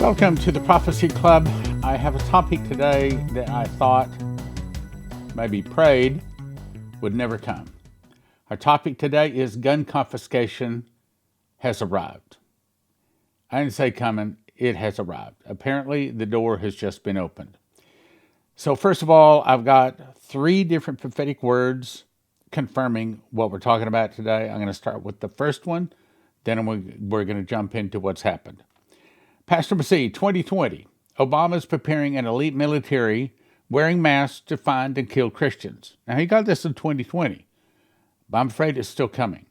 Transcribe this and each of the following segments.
Welcome to the Prophecy Club. I have a topic today that I thought, maybe prayed, would never come. Our topic today is gun confiscation has arrived. I didn't say coming, it has arrived. Apparently, the door has just been opened. So first of all, I've got 3 different prophetic words confirming what we're talking about today. I'm going to start with the first one, then we're going to jump into what's happened. Pastor Masih, 2020, Obama's preparing an elite military wearing masks to find and kill Christians. Now, he got this in 2020, but I'm afraid it's still coming.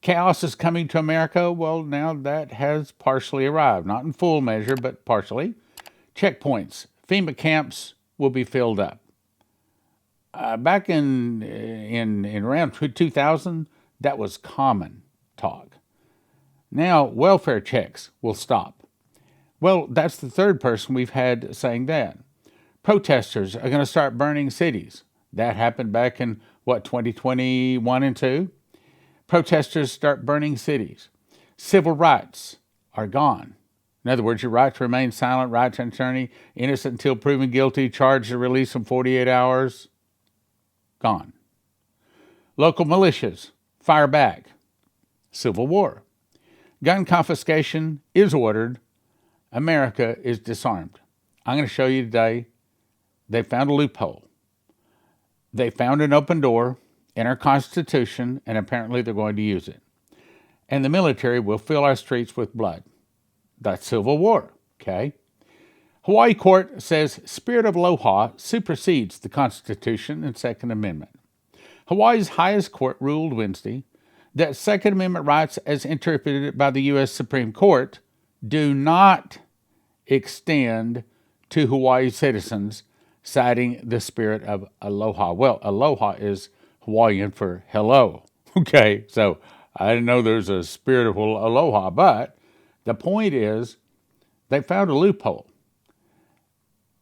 Chaos is coming to America. Well, now that has partially arrived. Not in full measure, but partially. Checkpoints, FEMA camps will be filled up. Back in around 2000, that was common talk. Now, welfare checks will stop. Well, that's the third person we've had saying that. Protesters are going to start burning cities. That happened back in, 2021 and 2? Protesters start burning cities. Civil rights are gone. In other words, your right to remain silent, right to an attorney, innocent until proven guilty, charged or released in 48 hours, gone. Local militias fire back. Civil war. Gun confiscation is ordered. America is disarmed. I'm going to show you today, they found a loophole. They found an open door in our Constitution, and apparently they're going to use it. And the military will fill our streets with blood. That's civil war, okay? Hawaii court says spirit of Aloha supersedes the Constitution and Second Amendment. Hawaii's highest court ruled Wednesday that Second Amendment rights as interpreted by the U.S. Supreme Court do not extend to Hawaii citizens, citing the spirit of Aloha. Well, Aloha is Hawaiian for hello. Okay, so I didn't know there's a spirit of Aloha, but the point is they found a loophole.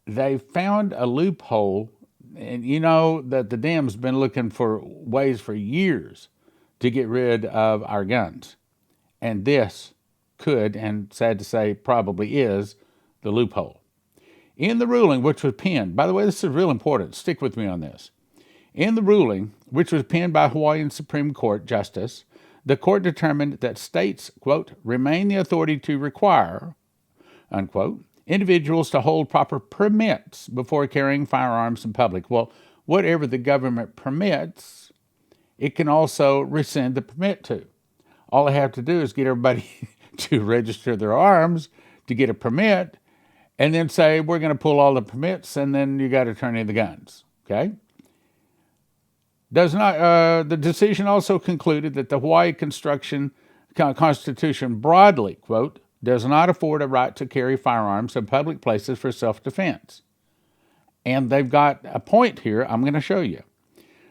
They found a loophole, and you know that the Dems been looking for ways for years to get rid of our guns. And this could, and sad to say, probably is, the loophole. In the ruling, which was penned, by the way, this is real important, stick with me on this. In the ruling, which was penned by Hawaiian Supreme Court Justice, the court determined that states, quote, remain the authority to require, unquote, individuals to hold proper permits before carrying firearms in public. Well, whatever the government permits, it can also rescind the permit to. All they have to do is get everybody to register their arms to get a permit, and then say, we're going to pull all the permits, and then you got to turn in the guns, okay? The decision also concluded that the Hawaii Constitution broadly, quote, does not afford a right to carry firearms in public places for self-defense. And they've got a point here I'm going to show you.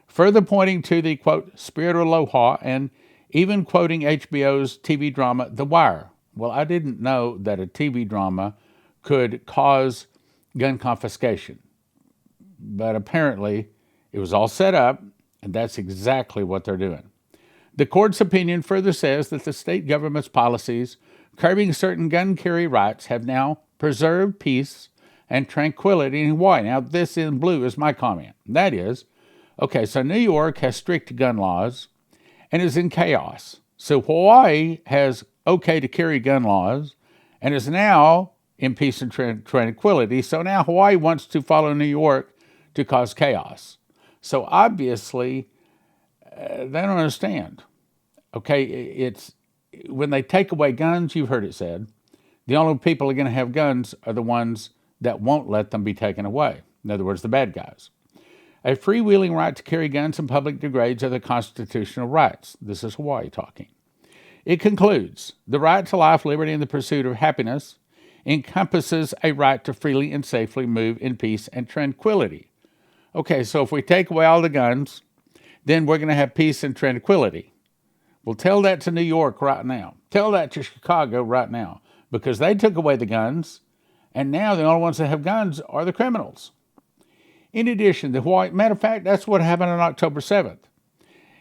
Further pointing to the, quote, spirit of Aloha, and even quoting HBO's TV drama, The Wire. Well, I didn't know that a TV drama could cause gun confiscation. But apparently, it was all set up, and that's exactly what they're doing. The court's opinion further says that the state government's policies curbing certain gun carry rights have now preserved peace and tranquility in Hawaii. Now, this in blue is my comment. That is, okay, so New York has strict gun laws and is in chaos. So Hawaii has okay to carry gun laws and is now in peace and tranquility. So now Hawaii wants to follow New York to cause chaos. So obviously, they don't understand. Okay, it's when they take away guns, you've heard it said, the only people who are going to have guns are the ones that won't let them be taken away. In other words, the bad guys. A freewheeling right to carry guns in public degrades other constitutional rights. This is Hawaii talking. It concludes, the right to life, liberty, and the pursuit of happiness encompasses a right to freely and safely move in peace and tranquility. Okay, so if we take away all the guns, then we're going to have peace and tranquility. Well, tell that to New York right now. Tell that to Chicago right now, because they took away the guns, and now the only ones that have guns are the criminals. In addition, matter of fact, that's what happened on October 7th.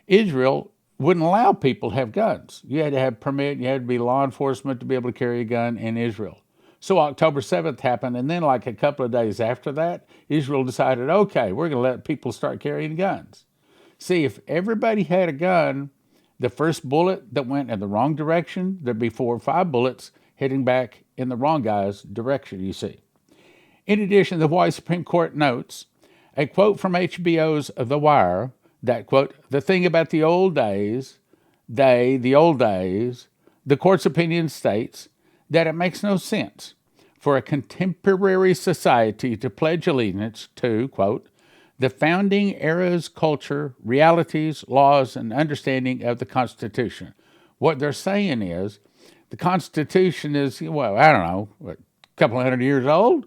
Israel wouldn't allow people to have guns. You had to have permit, you had to be law enforcement to be able to carry a gun in Israel. So October 7th happened, and then like a couple of days after that, Israel decided, okay, we're going to let people start carrying guns. See, if everybody had a gun, the first bullet that went in the wrong direction, there'd be 4 or 5 bullets heading back in the wrong guy's direction, you see. In addition, the Hawaii Supreme Court notes a quote from HBO's The Wire that, quote, the thing about the old days, the old days, the court's opinion states that it makes no sense for a contemporary society to pledge allegiance to, quote, the founding era's culture, realities, laws, and understanding of the Constitution. What they're saying is the Constitution is, well, I don't know, a couple of 100 years old,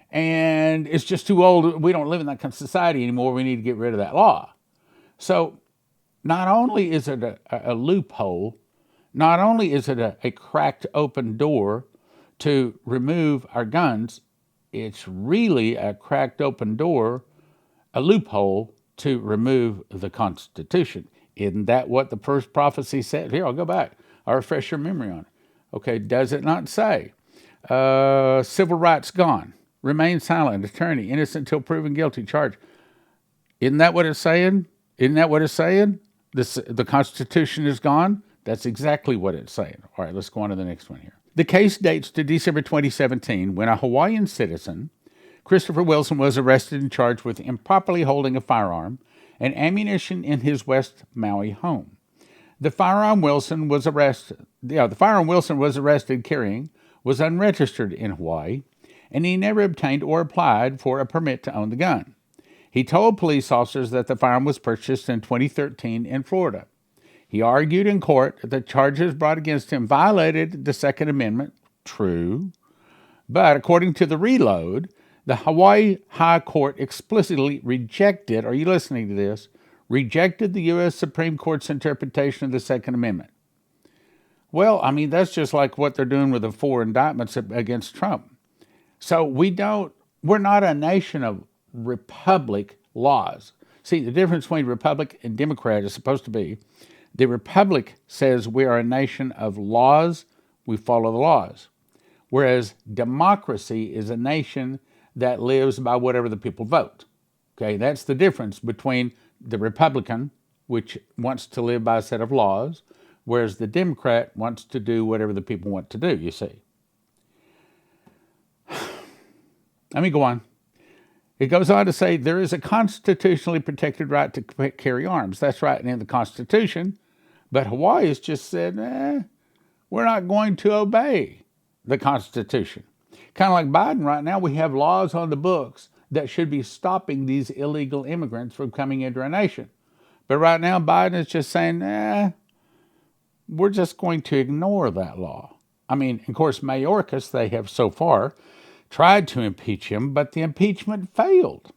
and it's just too old. We don't live in that kind of society anymore. We need to get rid of that law. So not only is it a loophole, not only is it a cracked open door to remove our guns, it's really a cracked open door, a loophole to remove the Constitution. Isn't that what the first prophecy said? Here, I'll go back. I'll refresh your memory on it. Okay, does it not say, civil rights gone, remain silent, attorney, innocent until proven guilty, charge? Isn't that what it's saying? Isn't that what it's saying? The Constitution is gone? That's exactly what it's saying. All right, let's go on to the next one here. The case dates to December 2017 when a Hawaiian citizen, Christopher Wilson, was arrested and charged with improperly holding a firearm and ammunition in his West Maui home. The firearm Wilson was arrested carrying was unregistered in Hawaii, and he never obtained or applied for a permit to own the gun. He told police officers that the firearm was purchased in 2013 in Florida. He argued in court that the charges brought against him violated the Second Amendment. True. But according to the Reload, the Hawaii High Court explicitly rejected, are you listening to this? Rejected the U.S. Supreme Court's interpretation of the Second Amendment. Well, I mean, that's just like what they're doing with the 4 indictments against Trump. So we're not a nation of republic laws. See, the difference between republic and democrat is supposed to be the republic says we are a nation of laws, we follow the laws. Whereas democracy is a nation that lives by whatever the people vote. Okay, that's the difference between the Republican, which wants to live by a set of laws, whereas the Democrat wants to do whatever the people want to do, you see. Let me go on. It goes on to say there is a constitutionally protected right to carry arms. That's right in the Constitution. But Hawaii has just said, we're not going to obey the Constitution. Kind of like Biden right now, we have laws on the books that should be stopping these illegal immigrants from coming into our nation. But right now, Biden is just saying, we're just going to ignore that law. I mean, of course, Mayorkas, they have so far tried to impeach him, but the impeachment failed.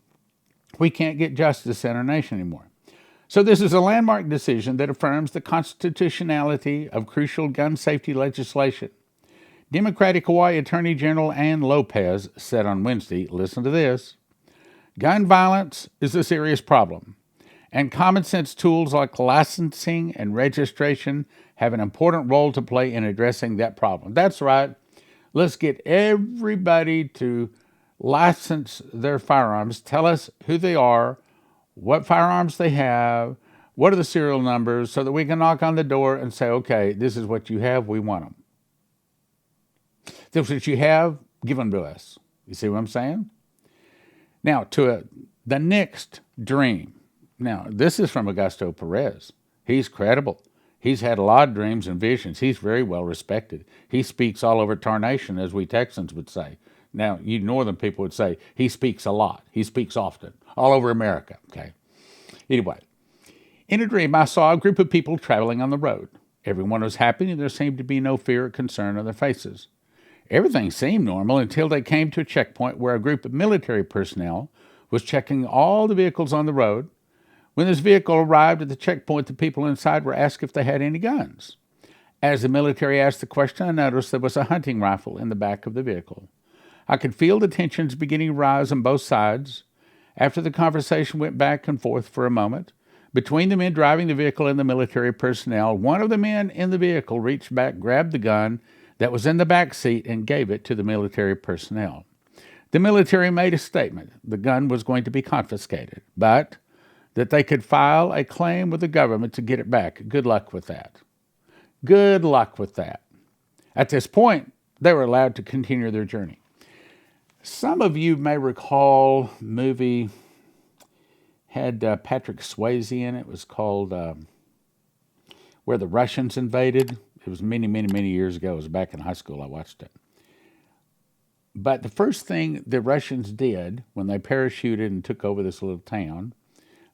We can't get justice in our nation anymore. So this is a landmark decision that affirms the constitutionality of crucial gun safety legislation. Democratic Hawaii Attorney General Ann Lopez said on Wednesday, listen to this, gun violence is a serious problem, and common sense tools like licensing and registration have an important role to play in addressing that problem. That's right. Let's get everybody to license their firearms, tell us who they are, what firearms they have, what are the serial numbers, so that we can knock on the door and say, okay, this is what you have, we want them. This is what you have, give them to us. You see what I'm saying? Now, the next dream. Now, this is from Augusto Perez. He's credible. He's had a lot of dreams and visions. He's very well respected. He speaks all over tarnation, as we Texans would say. Now, you northern people would say he speaks a lot. He speaks often, all over America, okay? Anyway, in a dream, I saw a group of people traveling on the road. Everyone was happy, and there seemed to be no fear or concern on their faces. Everything seemed normal until they came to a checkpoint where a group of military personnel was checking all the vehicles on the road. When this vehicle arrived at the checkpoint, the people inside were asked if they had any guns. As the military asked the question, I noticed there was a hunting rifle in the back of the vehicle. I could feel the tensions beginning to rise on both sides. After the conversation went back and forth for a moment, between the men driving the vehicle and the military personnel, one of the men in the vehicle reached back, grabbed the gun, that was in the back seat and gave it to the military personnel. The military made a statement the gun was going to be confiscated, but that they could file a claim with the government to get it back. Good luck with that. Good luck with that. At this point, they were allowed to continue their journey. Some of you may recall a movie had Patrick Swayze in it. It was called Where the Russians Invaded. It was many, many, many years ago. It was back in high school I watched it. But the first thing the Russians did when they parachuted and took over this little town,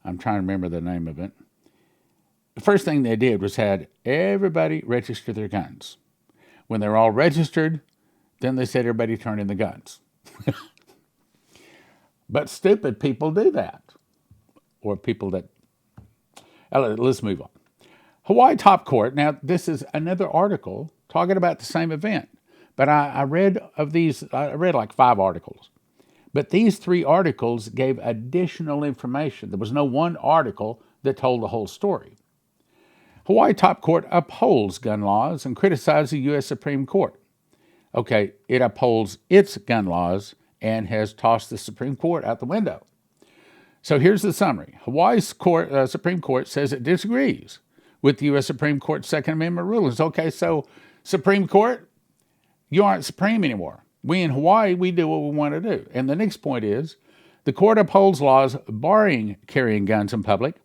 I'm trying to remember the name of it. The first thing they did was had everybody register their guns. When they were all registered, then they said everybody turn in the guns. But stupid people do that. Or people that... Let's move on. Hawaii Top Court. Now, this is another article talking about the same event. But I read like 5 articles. But these 3 articles gave additional information. There was no one article that told the whole story. Hawaii Top Court upholds gun laws and criticizes the U.S. Supreme Court. Okay, it upholds its gun laws and has tossed the Supreme Court out the window. So here's the summary. Hawaii's Supreme Court says it disagrees with the U.S. Supreme Court's Second Amendment rulings. Okay, so Supreme Court, you aren't supreme anymore. We in Hawaii, we do what we want to do. And the next point is, the court upholds laws barring carrying guns in public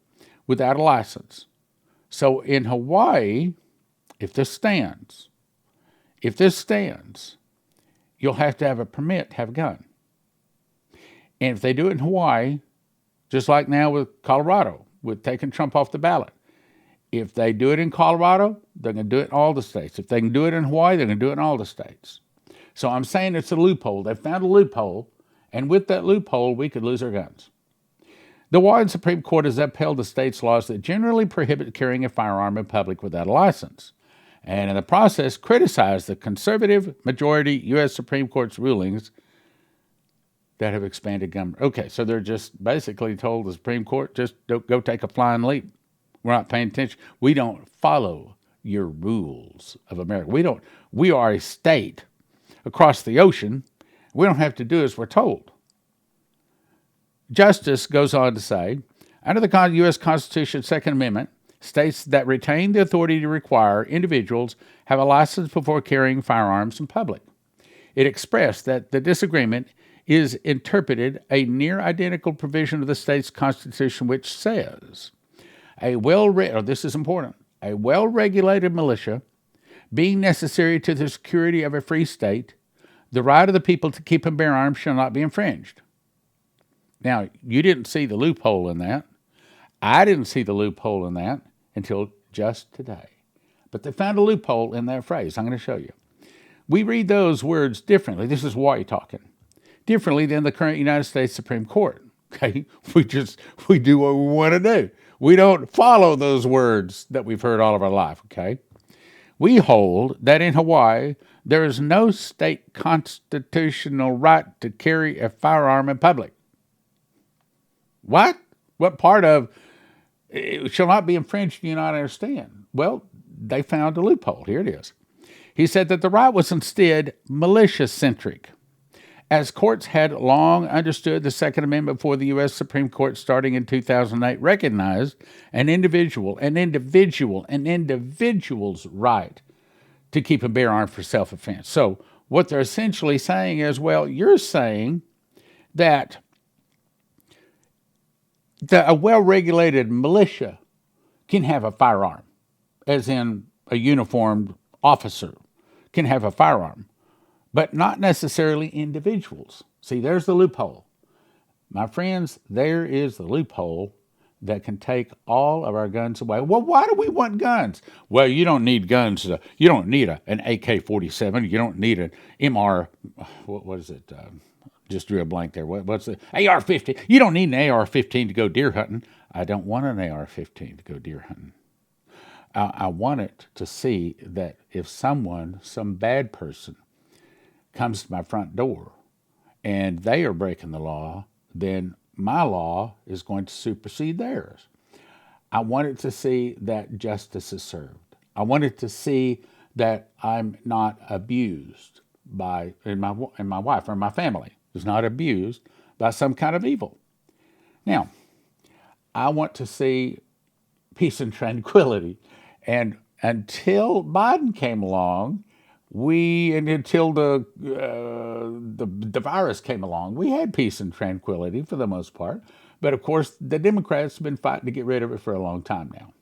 without a license. So in Hawaii, if this stands, you'll have to have a permit to have a gun. And if they do it in Hawaii, just like now with Colorado, with taking Trump off the ballot, if they do it in Colorado, they're going to do it in all the states. If they can do it in Hawaii, they're going to do it in all the states. So I'm saying it's a loophole. They found a loophole, and with that loophole, we could lose our guns. The Hawaiian Supreme Court has upheld the state's laws that generally prohibit carrying a firearm in public without a license, and in the process criticized the conservative majority U.S. Supreme Court's rulings that have expanded gun. Okay, so they're just basically told the Supreme Court, just don't go take a flying leap. We're not paying attention. We don't follow your rules of America. We are a state across the ocean. We don't have to do as we're told. Justice goes on to say, under the U.S. Constitution's Second Amendment, states that retain the authority to require individuals have a license before carrying firearms in public. It expressed that the disagreement is interpreted a near identical provision of the state's constitution, which says, this is important, a well-regulated militia being necessary to the security of a free state, the right of the people to keep and bear arms shall not be infringed. Now, you didn't see the loophole in that. I didn't see the loophole in that until just today. But they found a loophole in that phrase. I'm going to show you. We read those words differently. This is Hawaii talking. Differently than the current United States Supreme Court. Okay? We do what we want to do. We don't follow those words that we've heard all of our life, okay? We hold that in Hawaii, there is no state constitutional right to carry a firearm in public. What? What part of it shall not be infringed do you not understand? Well, they found a loophole. Here it is. He said that the right was instead militia-centric, as courts had long understood the Second Amendment before the U.S. Supreme Court, starting in 2008, recognized an individual's right to keep and bear arms for self-defense. So what they're essentially saying is, well, you're saying that a well-regulated militia can have a firearm, as in a uniformed officer can have a firearm, but not necessarily individuals. See, there's the loophole. My friends, there is the loophole that can take all of our guns away. Well, why do we want guns? Well, you don't need guns. You don't need an AK-47. You don't need an MR, what is it? Just drew a blank there. What's the AR-15? You don't need an AR-15 to go deer hunting. I don't want an AR-15 to go deer hunting. I want it to see that if some bad person, comes to my front door and they are breaking the law, then my law is going to supersede theirs. I want it to see that justice is served. I want it to see that I'm not abused by, and my wife or my family is not abused by some kind of evil. Now, I want to see peace and tranquility. And until Biden came along, and until the virus came along, we had peace and tranquility for the most part. But of course, the Democrats have been fighting to get rid of it for a long time now.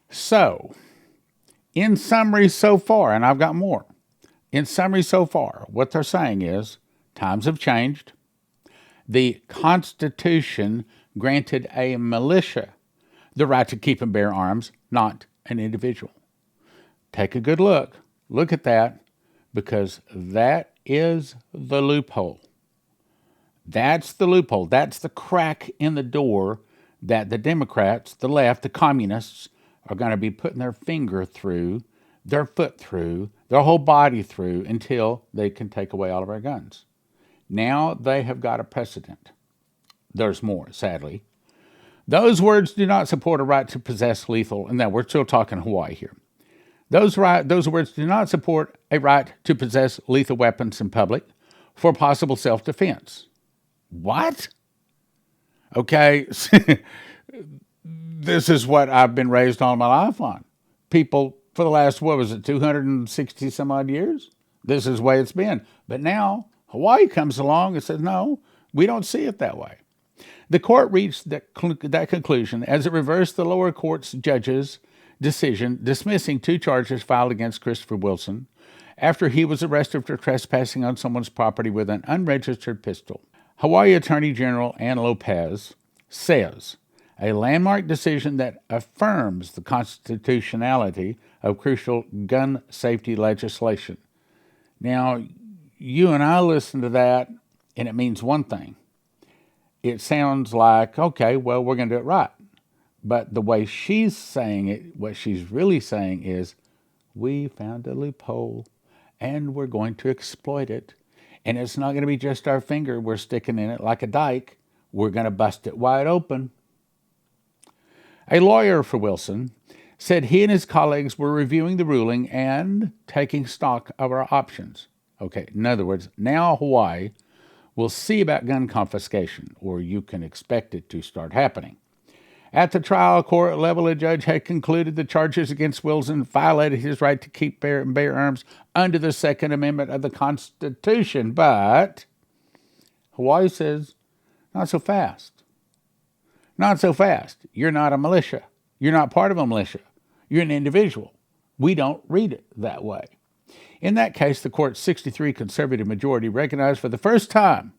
So, in summary so far, and I've got more, in summary so far, what they're saying is times have changed. The Constitution granted a militia the right to keep and bear arms, not an individual. Take a good look. Look at that, because that is the loophole. That's the loophole. That's the crack in the door that the Democrats, the left, the communists are going to be putting their finger through, their foot through, their whole body through until they can take away all of our guns. Now they have got a precedent. There's more, sadly. Those words do not support a right to possess lethal, and now we're still talking Hawaii here. Those words do not support a right to possess lethal weapons in public for possible self-defense. What? Okay, this is what I've been raised all my life on. People, for the last, 260 some odd years? This is the way it's been. But now, Hawaii comes along and says, no, we don't see it that way. The court reached that conclusion as it reversed the lower court's judge's decision dismissing 2 charges filed against Christopher Wilson after he was arrested for trespassing on someone's property with an unregistered pistol. Hawaii Attorney General Ann Lopez says a landmark decision that affirms the constitutionality of crucial gun safety legislation. Now, you and I listen to that, and it means one thing. It sounds like, okay, well, we're going to do it right. But the way she's saying it, what she's really saying is, we found a loophole, and we're going to exploit it. And it's not going to be just our finger we're sticking in it like a dike. We're going to bust it wide open. A lawyer for Wilson said he and his colleagues were reviewing the ruling and taking stock of our options. Okay, in other words, now Hawaii will see about gun confiscation, or you can expect it to start happening. At the trial court level, a judge had concluded the charges against Wilson violated his right to keep and bear arms under the Second Amendment of the Constitution. But Hawaii says, not so fast. Not so fast. You're not a militia. You're not part of a militia. You're an individual. We don't read it that way. In that case, the court's 63 conservative majority recognized for the first time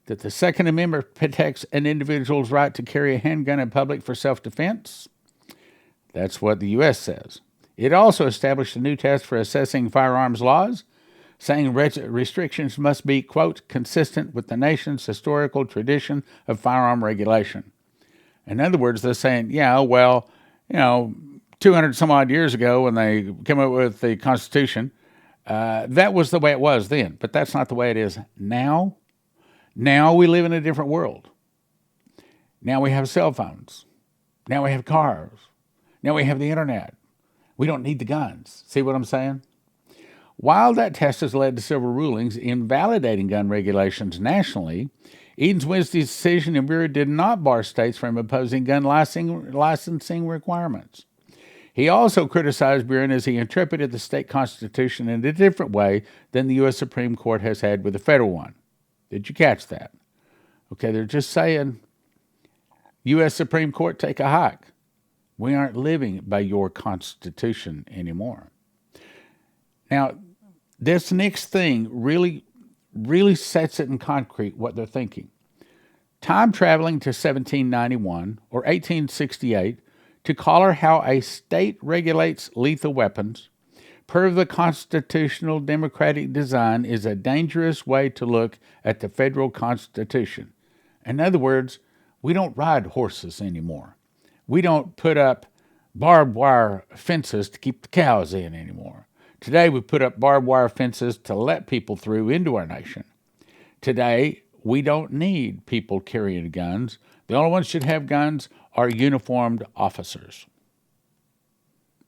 that the Second Amendment protects an individual's right to carry a handgun in public for self-defense. That's what the U.S. says. It also established a new test for assessing firearms laws, saying restrictions must be, quote, consistent with the nation's historical tradition of firearm regulation. In other words, they're saying, 200 some odd years ago when they came up with the Constitution, that was the way it was then, but that's not the way it is now. Now we live in a different world. Now we have cell phones. Now we have cars. Now we have the internet. We don't need the guns. See what I'm saying? While that test has led to several rulings invalidating gun regulations nationally, Eden's Wednesday's decision in Bureau did not bar states from imposing gun licensing requirements. He also criticized Byron as he interpreted the state constitution in a different way than the U.S. Supreme Court has had with the federal one. Did you catch that? Okay, they're just saying, U.S. Supreme Court, take a hike. We aren't living by your constitution anymore. Now, this next thing really sets it in concrete what they're thinking. Time traveling to 1791 or 1868 to color how a state regulates lethal weapons per the constitutional democratic design is a dangerous way to look at the federal Constitution. In other words, we don't ride horses anymore. We don't put up barbed wire fences to keep the cows in anymore. Today, we put up barbed wire fences to let people through into our nation. Today, we don't need people carrying guns. The only ones who should have guns are uniformed officers.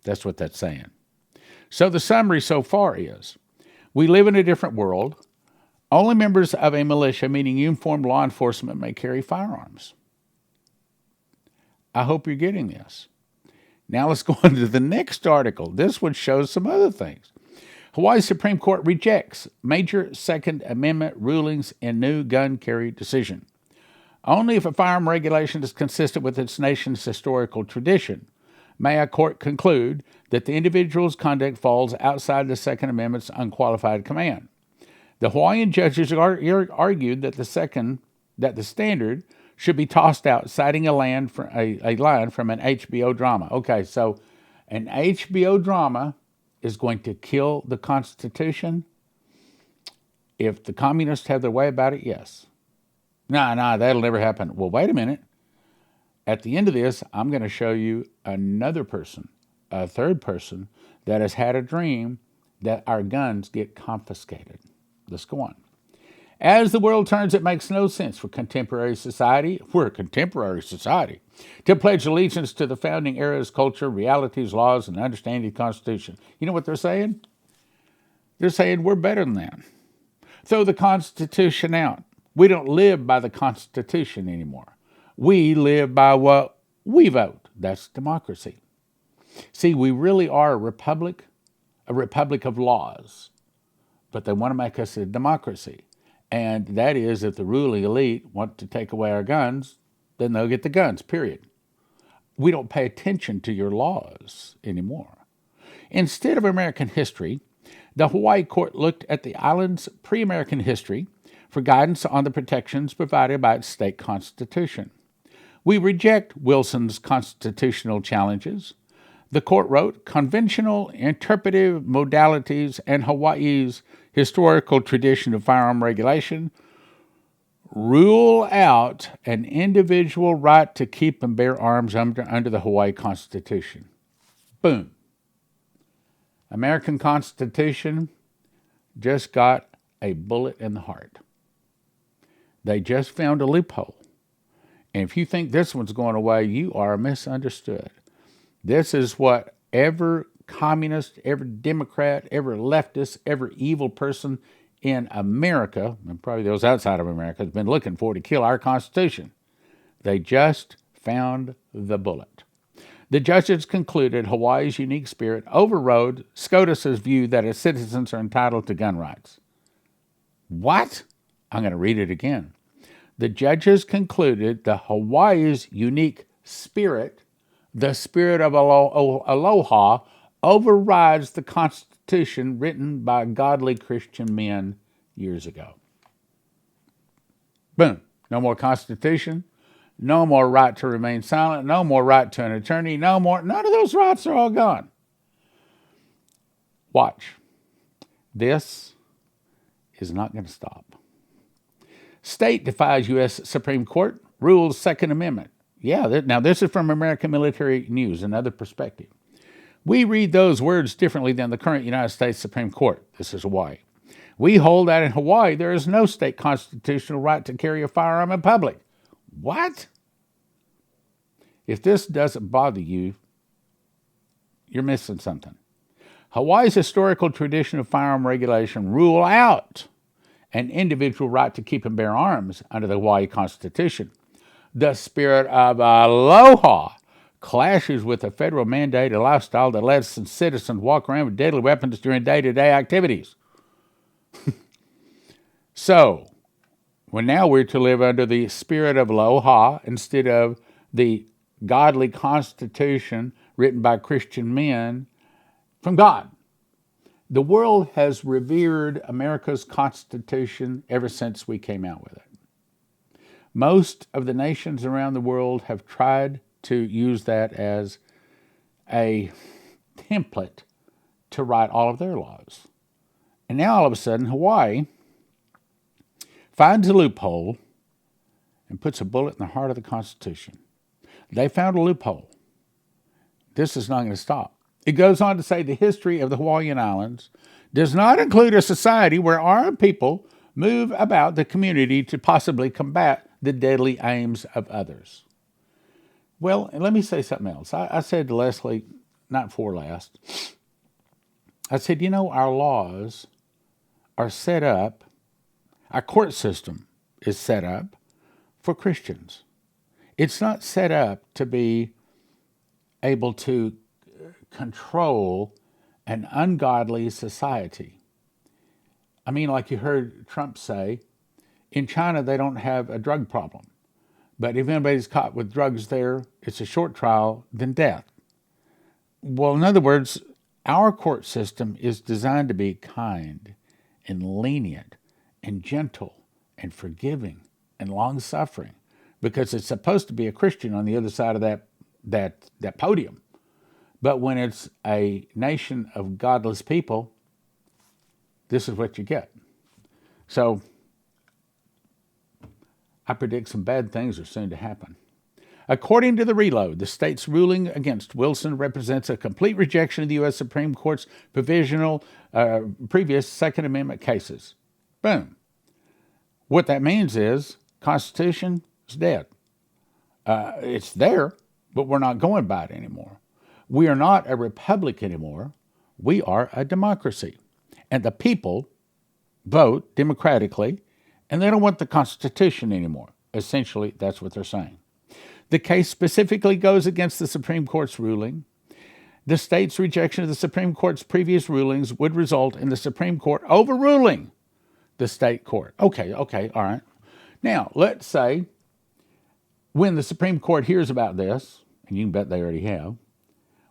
That's what that's saying. So the summary so far is, we live in a different world. Only members of a militia, meaning uniformed law enforcement, may carry firearms. I hope you're getting this. Now let's go on to the next article. This one shows some other things. Hawaii Supreme Court rejects major Second Amendment rulings in new gun carry decision. Only if a firearm regulation is consistent with its nation's historical tradition may a court conclude that the individual's conduct falls outside the Second Amendment's unqualified command. The Hawaiian judges argued that the standard should be tossed out, citing a line from an HBO drama. Okay, so an HBO drama is going to kill the Constitution? If the communists have their way about it, yes. No, that'll never happen. Well, wait a minute. At the end of this, I'm going to show you another person, a third person, that has had a dream that our guns get confiscated. Let's go on. As the world turns, it makes no sense for contemporary society, to pledge allegiance to the founding era's culture, realities, laws, and understanding the Constitution. You know what they're saying? They're saying we're better than that. Throw the Constitution out. We don't live by the Constitution anymore. We live by what we vote. That's democracy. See, we really are a republic of laws, but they want to make us a democracy. And that is, if the ruling elite want to take away our guns, then they'll get the guns, period. We don't pay attention to your laws anymore. Instead of American history, the Hawaii court looked at the island's pre-American history for guidance on the protections provided by its state constitution. We reject Wilson's constitutional challenges. The court wrote, conventional interpretive modalities and Hawaii's historical tradition of firearm regulation rule out an individual right to keep and bear arms under the Hawaii Constitution. Boom. American Constitution just got a bullet in the heart. They just found a loophole. And if you think this one's going away, you are misunderstood. This is what every communist, every Democrat, every leftist, every evil person in America, and probably those outside of America, has been looking for to kill our Constitution. They just found the bullet. The judges concluded Hawaii's unique spirit overrode SCOTUS's view that its citizens are entitled to gun rights. What? I'm going to read it again. The judges concluded that Hawaii's unique spirit, the spirit of Aloha, overrides the Constitution written by godly Christian men years ago. Boom. No more Constitution. No more right to remain silent. No more right to an attorney. No more. None of those rights are all gone. Watch. This is not going to stop. State defies U.S. Supreme Court, rules Second Amendment. Yeah, now this is from American Military News, another perspective. We read those words differently than the current United States Supreme Court. This is Hawaii. We hold that in Hawaii there is no state constitutional right to carry a firearm in public. What? If this doesn't bother you, you're missing something. Hawaii's historical tradition of firearm regulation rule out an individual right to keep and bear arms under the Hawaii Constitution. The spirit of Aloha clashes with a federal mandated lifestyle that lets citizens walk around with deadly weapons during day-to-day activities. So, now we're to live under the spirit of Aloha instead of the godly Constitution written by Christian men from God. The world has revered America's Constitution ever since we came out with it. Most of the nations around the world have tried to use that as a template to write all of their laws. And now all of a sudden, Hawaii finds a loophole and puts a bullet in the heart of the Constitution. They found a loophole. This is not going to stop. It goes on to say the history of the Hawaiian Islands does not include a society where armed people move about the community to possibly combat the deadly aims of others. Well, let me say something else. I said to Leslie, not for last, I said, our laws are set up, our court system is set up for Christians. It's not set up to be able to control an ungodly society. I mean, like you heard Trump say, in China they don't have a drug problem. But if anybody's caught with drugs there, it's a short trial, then death. Well, in other words, our court system is designed to be kind and lenient and gentle and forgiving and long-suffering because it's supposed to be a Christian on the other side of that podium. But when it's a nation of godless people, this is what you get. So I predict some bad things are soon to happen. According to the Reload, the state's ruling against Wilson represents a complete rejection of the U.S. Supreme Court's previous Second Amendment cases. Boom. What that means is Constitution is dead. It's there, but we're not going by it anymore. We are not a republic anymore. We are a democracy. And the people vote democratically, and they don't want the Constitution anymore. Essentially, that's what they're saying. The case specifically goes against the Supreme Court's ruling. The state's rejection of the Supreme Court's previous rulings would result in the Supreme Court overruling the state court. Okay, all right. Now, let's say when the Supreme Court hears about this, and you can bet they already have,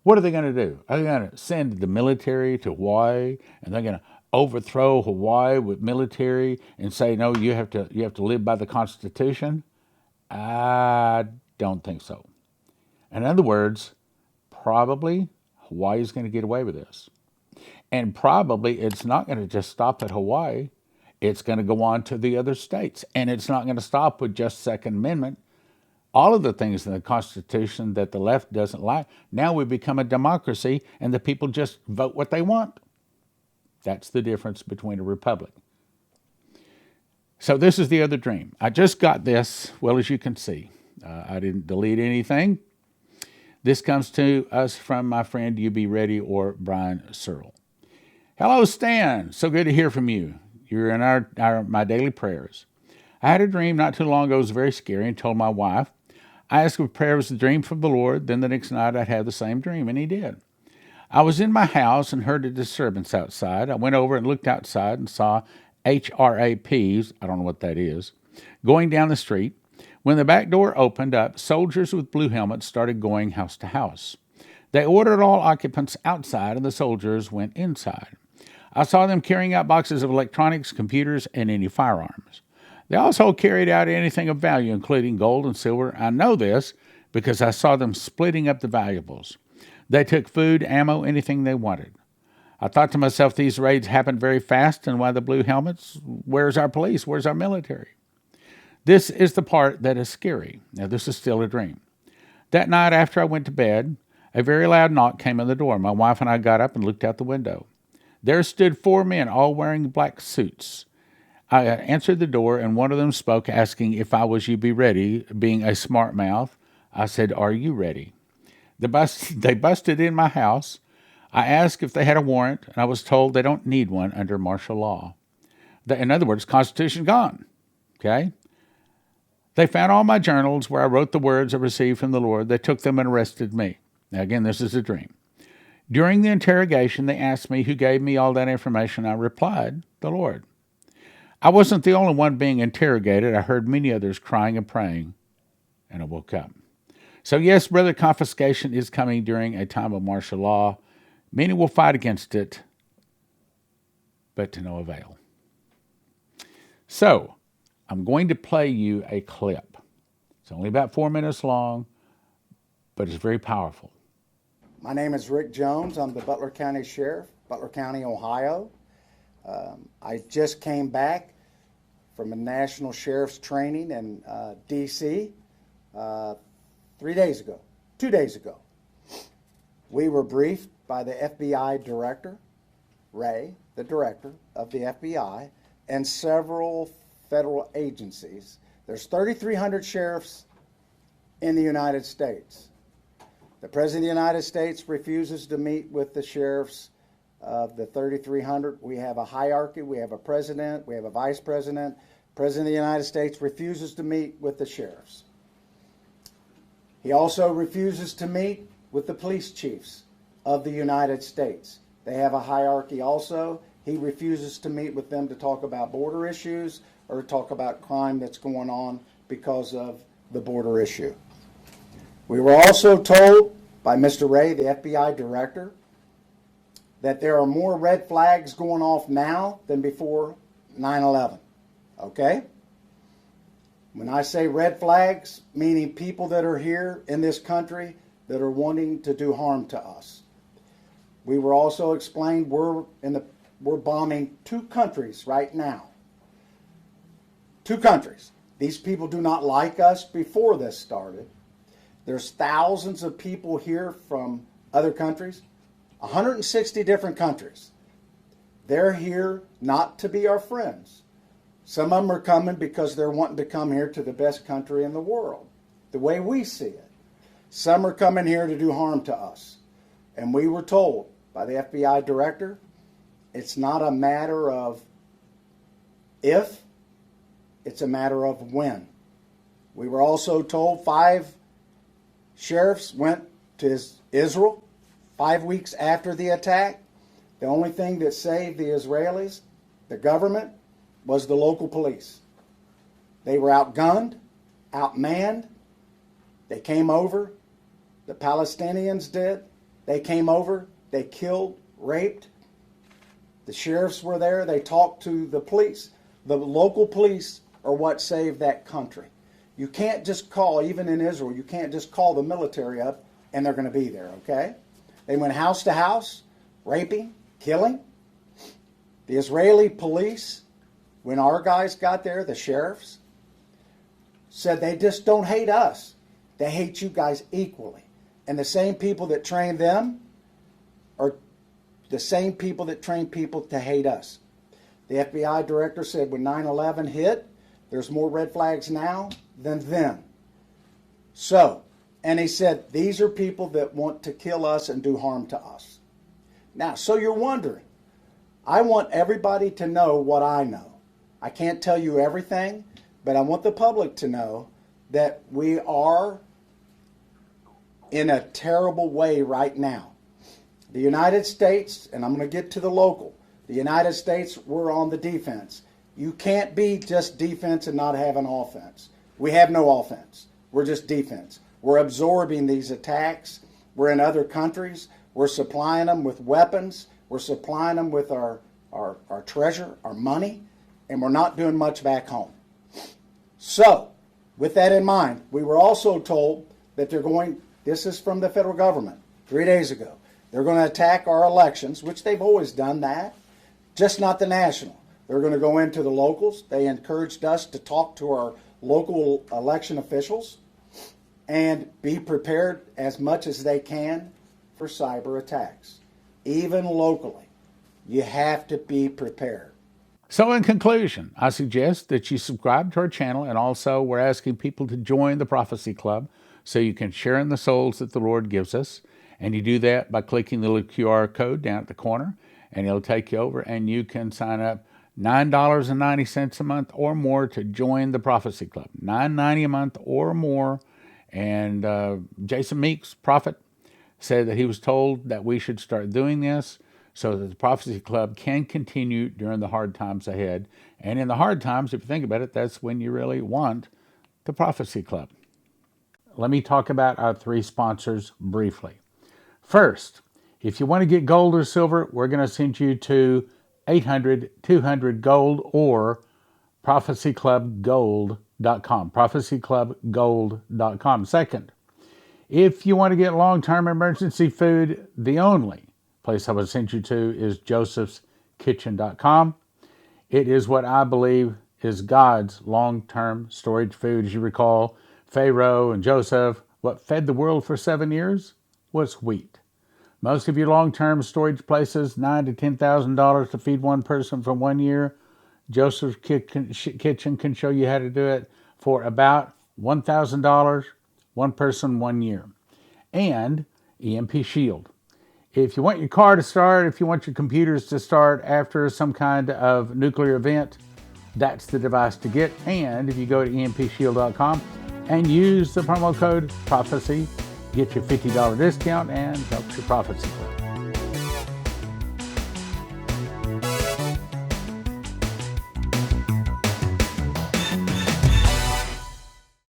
what are they going to do? Are they going to send the military to Hawaii, and they're going to overthrow Hawaii with military and say, no, you have to live by the Constitution? I don't think so. In other words, probably Hawaii is going to get away with this. And probably it's not going to just stop at Hawaii. It's going to go on to the other states. And it's not going to stop with just Second Amendment. All of the things in the Constitution that the left doesn't like. Now we become a democracy and the people just vote what they want. That's the difference between a republic. So this is the other dream. I just got this, well, as you can see. I didn't delete anything. This comes to us from my friend You Ready or Brian Searle. Hello, Stan. So good to hear from you. You're in my daily prayers. I had a dream not too long ago. It was very scary and told my wife. I asked if prayer was a dream from the Lord. Then the next night I'd have the same dream, and he did. I was in my house and heard a disturbance outside. I went over and looked outside and saw HRAPs, I don't know what that is, going down the street. When the back door opened up, soldiers with blue helmets started going house to house. They ordered all occupants outside, and the soldiers went inside. I saw them carrying out boxes of electronics, computers, and any firearms. They also carried out anything of value, including gold and silver. I know this because I saw them splitting up the valuables. They took food, ammo, anything they wanted. I thought to myself, these raids happen very fast, and why the blue helmets? Where's our police? Where's our military? This is the part that is scary. Now, this is still a dream. That night after I went to bed, a very loud knock came on the door. My wife and I got up and looked out the window. There stood 4 men, all wearing black suits. I answered the door, and one of them spoke, asking if I was You Be Ready, being a smart mouth. I said, are you ready? They busted in my house. I asked if they had a warrant, and I was told they don't need one under martial law. In other words, Constitution gone. Okay? They found all my journals where I wrote the words I received from the Lord. They took them and arrested me. Now, again, this is a dream. During the interrogation, they asked me who gave me all that information. I replied, the Lord. I wasn't the only one being interrogated. I heard many others crying and praying, and I woke up. So yes, brother, confiscation is coming during a time of martial law. Many will fight against it, but to no avail. So I'm going to play you a clip. It's only about 4 minutes long, but it's very powerful. My name is Rick Jones. I'm the Butler County Sheriff, Butler County, Ohio. I just came back from a national sheriff's training in D.C. 2 days ago. We were briefed by the FBI director, Ray, the director of the FBI, and several federal agencies. There's 3,300 sheriffs in the United States. The President of the United States refuses to meet with the sheriffs of the 3,300, we have a hierarchy. We have a president, we have a vice president. President of the United States refuses to meet with the sheriffs. He also refuses to meet with the police chiefs of the United States. They have a hierarchy also. He refuses to meet with them to talk about border issues or talk about crime that's going on because of the border issue. We were also told by Mr. Ray, the FBI director, that there are more red flags going off now than before 9/11. Okay? When I say red flags, meaning people that are here in this country that are wanting to do harm to us. We were also explained we're bombing 2 countries right now. 2 countries. These people do not like us before this started. There's thousands of people here from other countries, 160 different countries. They're here not to be our friends. Some of them are coming because they're wanting to come here to the best country in the world, the way we see it. Some are coming here to do harm to us. And we were told by the FBI director, it's not a matter of if, it's a matter of when. We were also told 5 sheriffs went to Israel 5 weeks after the attack. The only thing that saved the Israelis, the government, was the local police. They were outgunned, outmanned. They came over. The Palestinians did. They came over. They killed, raped. The sheriffs were there. They talked to the police. The local police are what saved that country. You can't just call, even in Israel, you can't just call the military up and they're going to be there, okay? They went house to house, raping, killing. The Israeli police, when our guys got there, the sheriffs, said they just don't hate us. They hate you guys equally. And the same people that train them are the same people that train people to hate us. The FBI director said when 9/11 hit, there's more red flags now than then. So, and he said, these are people that want to kill us and do harm to us. Now, so you're wondering, I want everybody to know what I know. I can't tell you everything, but I want the public to know that we are in a terrible way right now. The United States, and I'm going to get to the local, the United States, we're on the defense. You can't be just defense and not have an offense. We have no offense. We're just defense. We're absorbing these attacks. We're in other countries. We're supplying them with weapons. We're supplying them with our treasure, our money, and we're not doing much back home. So, with that in mind, we were also told that they're going, this is from the federal government 3 days ago, they're going to attack our elections, which they've always done that, just not the national. They're going to go into the locals. They encouraged us to talk to our local election officials and be prepared as much as they can for cyber attacks. Even locally, you have to be prepared. So in conclusion, I suggest that you subscribe to our channel, and also we're asking people to join the Prophecy Club so you can share in the souls that the Lord gives us. And you do that by clicking the little QR code down at the corner, and it'll take you over, and you can sign up $9.90 a month or more to join the Prophecy Club. $9.90 a month or more. And Jason Meeks, prophet, said that he was told that we should start doing this so that the Prophecy Club can continue during the hard times ahead. And in the hard times, if you think about it, that's when you really want the Prophecy Club. Let me talk about our 3 sponsors briefly. First, if you want to get gold or silver, we're going to send you to 800-200-GOLD or prophecyclubgold.com. prophecyclubgold.com. Second, if you want to get long-term emergency food, the only place I would send you to is josephskitchen.com. It is what I believe is God's long-term storage food. As you recall, Pharaoh and Joseph, what fed the world for 7 years was wheat. Most of your long-term storage places, $9,000 to $10,000 to feed one person for 1 year. Joseph's Kitchen can show you how to do it for about $1,000, one person, 1 year. And EMP Shield. If you want your car to start, if you want your computers to start after some kind of nuclear event, that's the device to get. And if you go to empshield.com and use the promo code PROPHECY, get your $50 discount and helps your prophecy club.